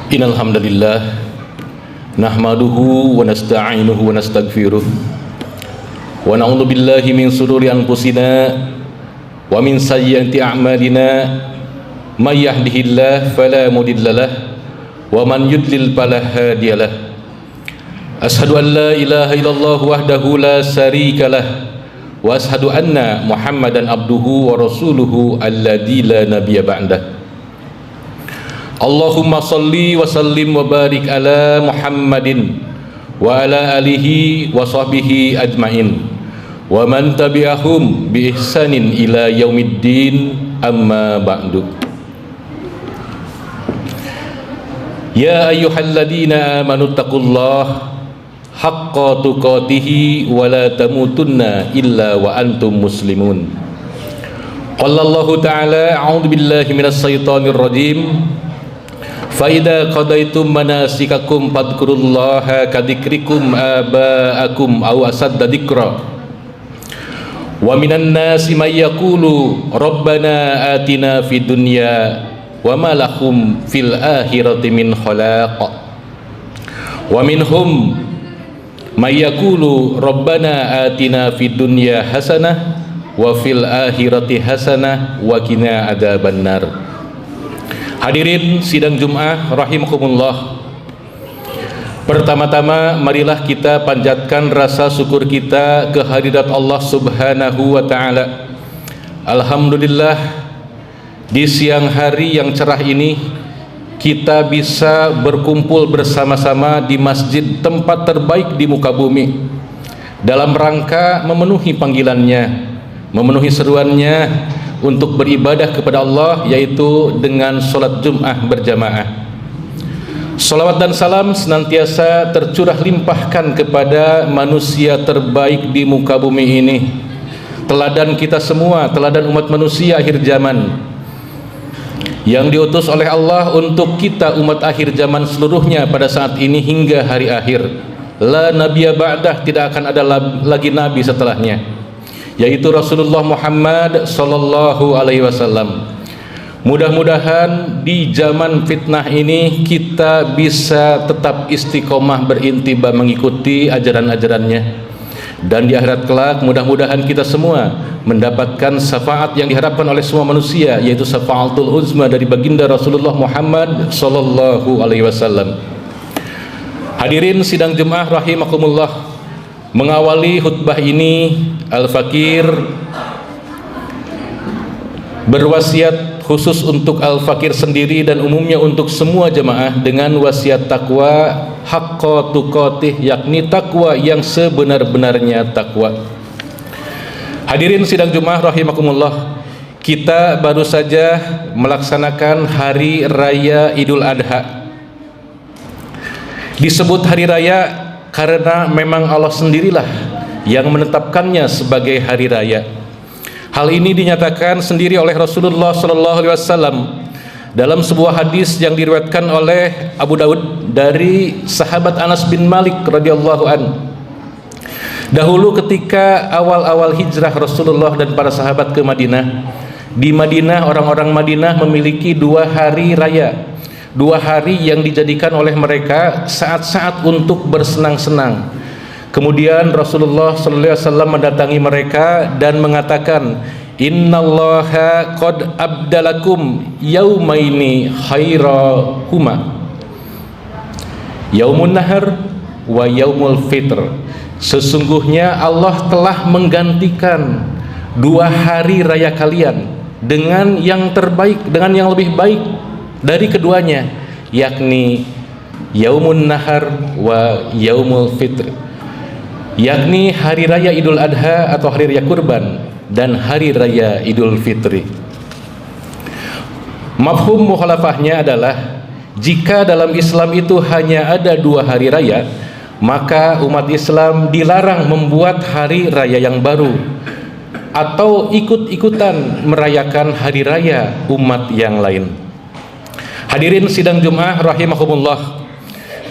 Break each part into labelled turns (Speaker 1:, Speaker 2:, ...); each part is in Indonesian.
Speaker 1: Innal hamdalillah nahmaduhu wa nasta'inuhu wa nastaghfiruh wa na'udzu billahi min shururi anfusina wa min sayyiati a'malina may yahdihillahu fala mudhillalah wa man yudlil fala hadiyalah. Ashhadu an la ilaha illallah wahdahu la syarikalah wa ashhadu anna Muhammadan abduhu wa rasuluhu alladzi la nabiyya ba'dah. Allahumma salli wa sallim wa barik ala Muhammadin wa ala alihi wa sahbihi ajmain wa man tabi'ahum bi ihsanin ila yaumiddin, amma ba'du. Ya ayyuhalladzina amanu taqullaha haqqa tuqatih wa la tamutunna illa wa antum muslimun. Qala Allah ta'ala a'udzu billahi minasy syaithanir rajim. Faida qadaitum manasikakum fadhkurullaha kadzikrikum aba'akum aw asadda dzikra. Wa minan nasi may yaqulu rabbana atina fid dunya wa ma lahum fil akhirati min khalaq. Wa minhum may yaqulu rabbana atina fid dunya hasanah wa fil akhirati hasanah wa qina adzabannar. Hadirin sidang Jumat rahimakumullah. Pertama-tama marilah kita panjatkan rasa syukur kita kehadirat Allah Subhanahu wa taala. Alhamdulillah, di siang hari yang cerah ini kita bisa berkumpul bersama-sama di masjid tempat terbaik di muka bumi dalam rangka memenuhi panggilannya, memenuhi seruannya untuk beribadah kepada Allah, yaitu dengan sholat Jum'ah berjamaah. Salawat dan salam senantiasa tercurah limpahkan kepada manusia terbaik di muka bumi ini, teladan kita semua, teladan umat manusia akhir zaman, yang diutus oleh Allah untuk kita umat akhir zaman seluruhnya pada saat ini hingga hari akhir. La nabiyya ba'dah, tidak akan ada lagi nabi setelahnya, yaitu Rasulullah Muhammad sallallahu alaihi wasallam. Mudah-mudahan di zaman fitnah ini kita bisa tetap istiqomah berintibah mengikuti ajaran-ajarannya, dan di akhirat kelak mudah-mudahan kita semua mendapatkan syafaat yang diharapkan oleh semua manusia, yaitu syafaatul uzma dari baginda Rasulullah Muhammad sallallahu alaihi wasallam. Hadirin sidang Jumat rahimakumullah, mengawali khutbah ini Al-Fakir berwasiat khusus untuk Al-Fakir sendiri dan umumnya untuk semua jemaah dengan wasiat takwa haqqa tuqatih, yakni takwa yang sebenar-benarnya takwa. Hadirin sidang Jumat rahimakumullah, kita baru saja melaksanakan hari raya Idul Adha. Disebut hari raya karena memang Allah sendirilah yang menetapkannya sebagai hari raya. Hal ini dinyatakan sendiri oleh Rasulullah sallallahu alaihi wasallam dalam sebuah hadis yang diriwayatkan oleh Abu Daud dari sahabat Anas bin Malik radhiyallahu an. Dahulu ketika awal-awal hijrah Rasulullah dan para sahabat ke Madinah, di Madinah orang-orang Madinah memiliki dua hari raya, dua hari yang dijadikan oleh mereka saat-saat untuk bersenang-senang. Kemudian Rasulullah sallallahu alaihi wasallam mendatangi mereka dan mengatakan, innallaha qad abdalakum yaumaini khairahuma, yaumun nahar wa yaumul fitr. Sesungguhnya Allah telah menggantikan dua hari raya kalian dengan yang terbaik, dengan yang lebih baik dari keduanya, yakni yaumun nahar wa yaumul fitr, yakni hari raya Idul Adha atau hari raya kurban dan hari raya Idul Fitri. Mafhum mukhalafahnya adalah jika dalam Islam itu hanya ada dua hari raya, maka umat Islam dilarang membuat hari raya yang baru atau ikut-ikutan merayakan hari raya umat yang lain. Hadirin sidang Jumat rahimahumullah,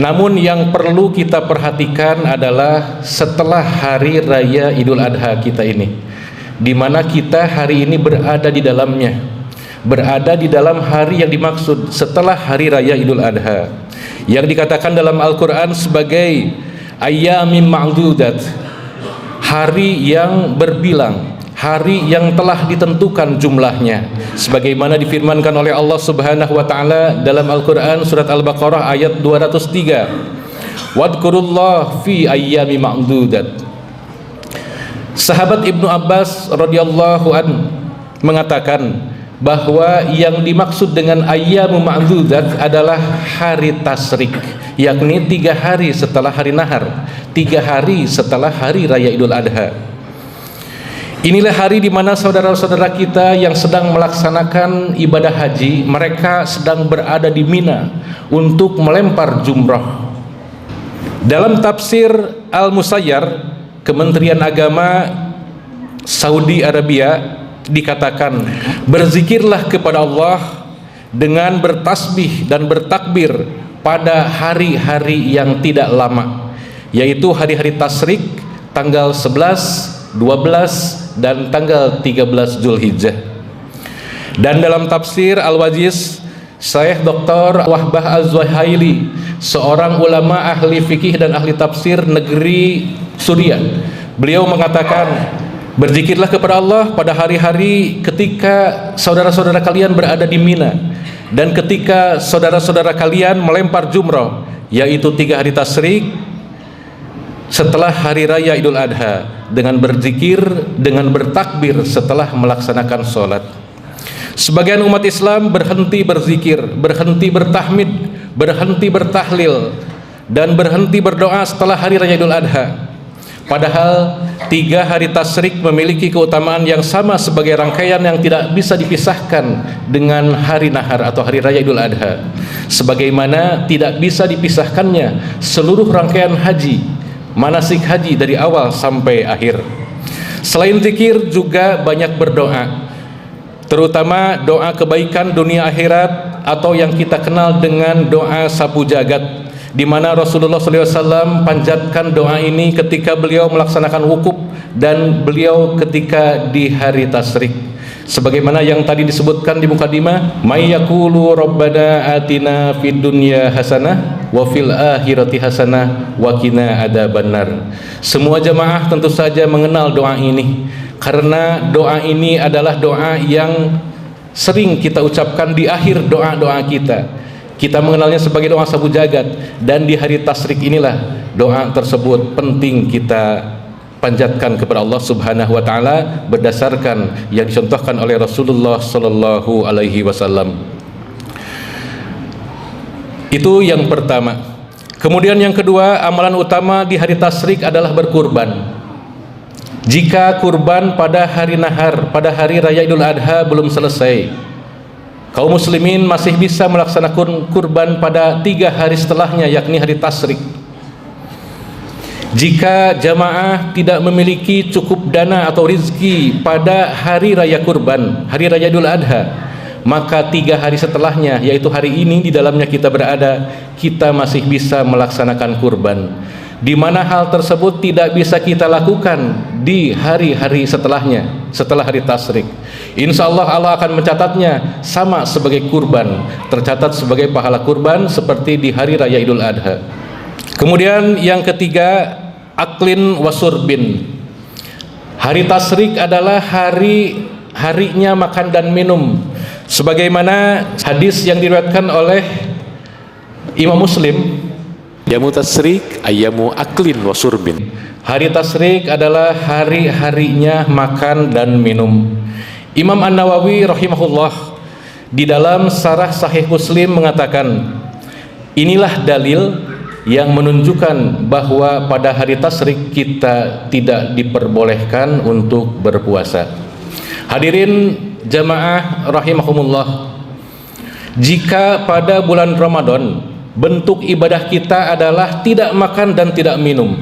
Speaker 1: namun yang perlu kita perhatikan adalah setelah hari raya Idul Adha kita ini, di mana kita hari ini berada di dalamnya, berada di dalam hari yang dimaksud setelah hari raya Idul Adha. yang dikatakan dalam Al-Quran sebagai ayyamin ma'dudat, hari yang berbilang, hari yang telah ditentukan jumlahnya, sebagaimana difirmankan oleh Allah Subhanahu wa taala dalam Al-Qur'an surat Al-Baqarah ayat 203, wadhkurullah fi ayyami ma'dudat. Sahabat Ibnu Abbas radhiyallahu an mengatakan bahwa yang dimaksud dengan ayyamu ma'dudat adalah hari tasyrik, yakni 3 hari setelah hari nahar, 3 hari setelah hari raya Idul Adha. Inilah hari di mana saudara-saudara kita yang sedang melaksanakan ibadah haji, mereka sedang berada di Mina untuk melempar jumrah. Dalam tafsir Al-Musayyar, Kementerian Agama Saudi Arabia, dikatakan, berzikirlah kepada Allah dengan bertasbih dan bertakbir pada hari-hari yang tidak lama, yaitu hari-hari tasyrik tanggal 11, 12 dan tanggal 13 Zulhijjah. Dan dalam tafsir Al-Wajiz, Syekh Dr. Wahbah Az-Zuhaili, seorang ulama ahli fikih dan ahli tafsir negeri Suriah, beliau mengatakan, berzikirlah kepada Allah pada hari-hari ketika saudara-saudara kalian berada di Mina dan ketika saudara-saudara kalian melempar jumrah, yaitu 3 hari tasyrik setelah hari raya Idul Adha, dengan berzikir, dengan bertakbir setelah melaksanakan sholat. Sebagian umat Islam berhenti berzikir, berhenti bertahmid, berhenti bertahlil, dan berhenti berdoa setelah hari raya Idul Adha. Padahal 3 hari tasyrik memiliki keutamaan yang sama sebagai rangkaian yang tidak bisa dipisahkan dengan hari nahar atau hari raya Idul Adha, sebagaimana tidak bisa dipisahkannya seluruh rangkaian haji, manasik haji dari awal sampai akhir. Selain zikir juga banyak berdoa, terutama doa kebaikan dunia akhirat atau yang kita kenal dengan doa sapu jagat, di mana Rasulullah SAW panjatkan doa ini ketika beliau melaksanakan wukuf dan beliau ketika di hari tasyrik, sebagaimana yang tadi disebutkan di mukadimah, may yaqulu rabbana atina fid dunya hasanah wa fil akhirati hasanah wa qina adzabannar. Semua jamaah tentu saja mengenal doa ini, karena doa ini adalah doa yang sering kita ucapkan di akhir doa-doa kita. Kita mengenalnya sebagai doa sapu jagat, dan di hari tasyrik inilah doa tersebut penting kita panjatkan kepada Allah Subhanahu wa taala berdasarkan yang dicontohkan oleh Rasulullah sallallahu alaihi wasallam. Itu yang pertama. Kemudian yang kedua, amalan utama di hari tasyrik adalah berkurban. Jika kurban pada hari nahar, pada hari raya Idul Adha belum selesai, kaum muslimin masih bisa melaksanakan kurban pada 3 hari setelahnya, yakni hari tasyrik. Jika jamaah tidak memiliki cukup dana atau rizki pada hari raya kurban, hari raya Idul Adha, maka 3 hari setelahnya, yaitu hari ini di dalamnya kita berada, kita masih bisa melaksanakan kurban, di mana hal tersebut tidak bisa kita lakukan di hari-hari setelahnya, setelah hari tasyrik. Insya Allah Allah akan mencatatnya sama sebagai kurban, tercatat sebagai pahala kurban seperti di hari raya Idul Adha. Kemudian yang ketiga, aklin wasurbin. Hari tasyrik adalah harinya makan dan minum, sebagaimana hadis yang diriwayatkan oleh Imam Muslim, yamu tasyrik ayyamu aklin wasurbin. Hari tasyrik adalah hari-harinya makan dan minum. Imam An-Nawawi rahimahullah di dalam Syarah Sahih Muslim mengatakan, inilah dalil yang menunjukkan bahwa pada hari tasyrik kita tidak diperbolehkan untuk berpuasa. Hadirin jamaah rahimahumullah, jika pada bulan Ramadan bentuk ibadah kita adalah tidak makan dan tidak minum,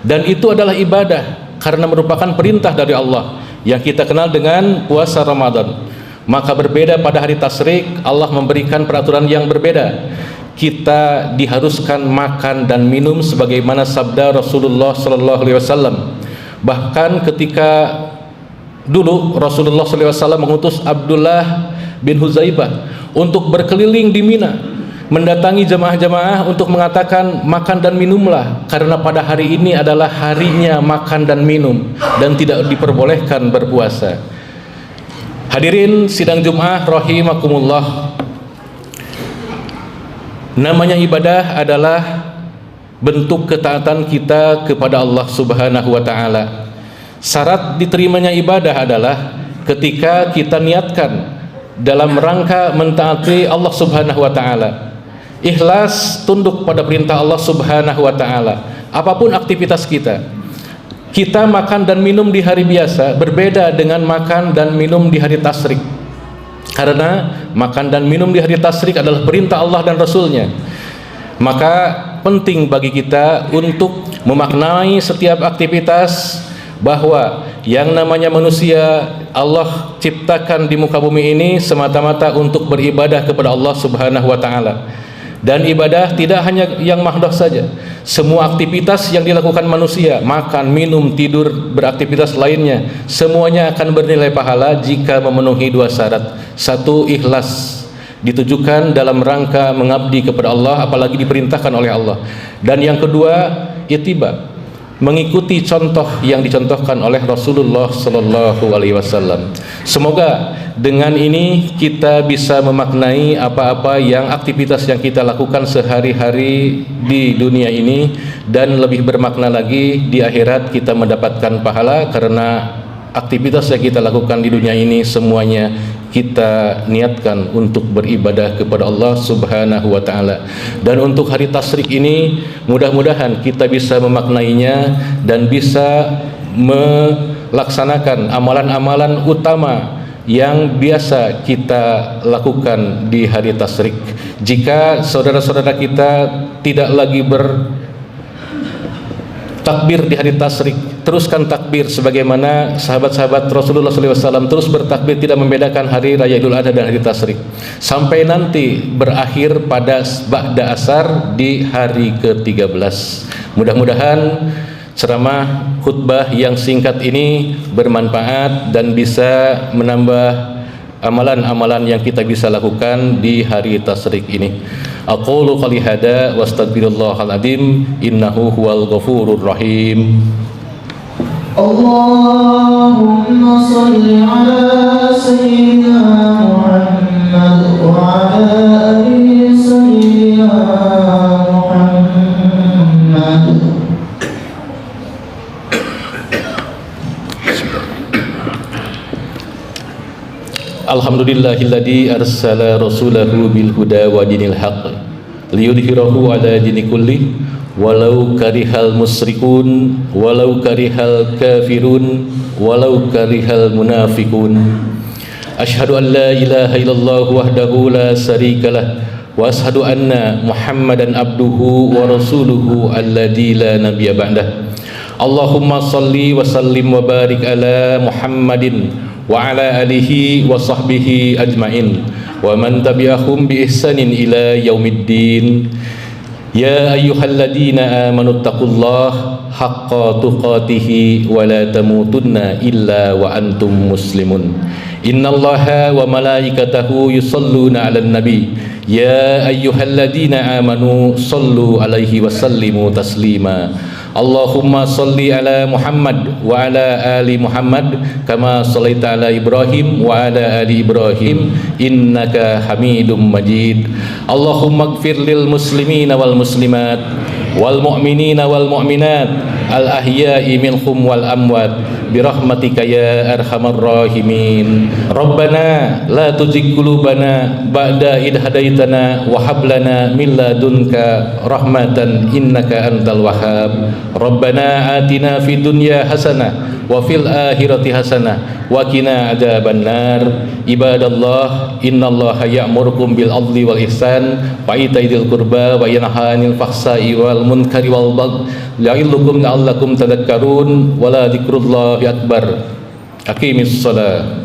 Speaker 1: dan itu adalah ibadah karena merupakan perintah dari Allah yang kita kenal dengan puasa Ramadan, maka berbeda pada hari tasyrik Allah memberikan peraturan yang berbeda. Kita diharuskan makan dan minum sebagaimana sabda Rasulullah SAW. Bahkan ketika dulu Rasulullah SAW mengutus Abdullah bin Huzaibah untuk berkeliling di Mina, mendatangi jemaah-jemaah untuk mengatakan makan dan minumlah, karena pada hari ini adalah harinya makan dan minum dan tidak diperbolehkan berpuasa. Hadirin sidang Jumat rahimakumullah, namanya ibadah adalah bentuk ketaatan kita kepada Allah Subhanahu wa taala. Syarat diterimanya ibadah adalah ketika kita niatkan dalam rangka mentaati Allah Subhanahu wa taala, ikhlas tunduk pada perintah Allah Subhanahu wa taala. Apapun aktivitas kita, kita makan dan minum di hari biasa berbeda dengan makan dan minum di hari tasyrik, karena makan dan minum di hari tasyrik adalah perintah Allah dan Rasulnya. Maka penting bagi kita untuk memaknai setiap aktivitas bahwa yang namanya manusia Allah ciptakan di muka bumi ini semata-mata untuk beribadah kepada Allah Subhanahu wa taala. Dan ibadah tidak hanya yang mahdoh saja. Semua aktivitas yang dilakukan manusia, makan, minum, tidur, beraktivitas lainnya, semuanya akan bernilai pahala jika memenuhi dua syarat. Satu, ikhlas, ditujukan dalam rangka mengabdi kepada Allah, apalagi diperintahkan oleh Allah. Dan yang kedua, ittiba, mengikuti contoh yang dicontohkan oleh Rasulullah sallallahu alaihi wasallam. Semoga dengan ini kita bisa memaknai apa-apa yang aktivitas yang kita lakukan sehari-hari di dunia ini, dan lebih bermakna lagi di akhirat kita mendapatkan pahala karena aktivitas yang kita lakukan di dunia ini semuanya kita niatkan untuk beribadah kepada Allah Subhanahu wa taala. Dan untuk hari tasyrik ini mudah-mudahan kita bisa memaknainya dan bisa melaksanakan amalan-amalan utama yang biasa kita lakukan di hari tasyrik. Jika saudara-saudara kita tidak lagi takbir di hari tasyrik, teruskan takbir sebagaimana sahabat-sahabat Rasulullah SAW terus bertakbir, tidak membedakan hari raya Idul Adha dan hari tasyrik, sampai nanti berakhir pada ba'da asar di hari ke-13. Mudah-mudahan ceramah khutbah yang singkat ini bermanfaat dan bisa menambah amalan-amalan yang kita bisa lakukan di hari tasyrik ini. Aqulu qali hada wa astaghfirullahal adzim innahu huwal ghafurur rahim.
Speaker 2: Allahumma shalli ala sayyidina Muhammad wa ala ali sayyidina Muhammad.
Speaker 1: Alhamdulillahilladzi arsala rasulahu bil huda wa dinil haqq liyudhhirahu ala dini kulli walau karihal musyrikun walau karihal kafirun walau karihal munafiqun. Asyhadu an la ilaha illallah wahdahu la syarikalah wa asyhadu anna Muhammadan abduhu wa rasuluhu alladzi la nabiyya ba'dah. Allahumma shalli wa sallim wa barik ala Muhammadin wa ala alihi wa sahbihi ajma'in wa man tabi'ahum bi ihsanin ila yaumiddin. Ya ayyuhalladzina amanu taqullaha haqqa tuqatih wa la tamutunna illa wa antum muslimun. Innallaha wa malaikatahu yusalluna 'alan nabi. Ya ayyuhalladzina amanu sallu 'alaihi wa sallimu taslima. Allahumma salli ala Muhammad wa ala ali Muhammad kama sallaita ala Ibrahim wa ala ali Ibrahim innaka Hamidum Majid. Allahumma ighfir lil muslimina wal muslimat wal mu'minina wal mu'minat al ahya'i minhum wal amwat birahmatika ya arhamar rahimin. Rabbana la tuzigh qulubana ba'da idh hadaitana wa hab lana min ladunka rahmatan innaka antal wahhab. Rabbana atina fid dunya hasanah wa fil akhirati hasanah wa qina adzabannar. Ibadallah, innallaha ya'murukum bil adli wal ihsan wa itaidil qurba wa yanha 'anil fahsai wal munkari wal baghi ya'idukum la'allakum tadhakkarun wa la dzikrullahi akbar. Aqimis shalah.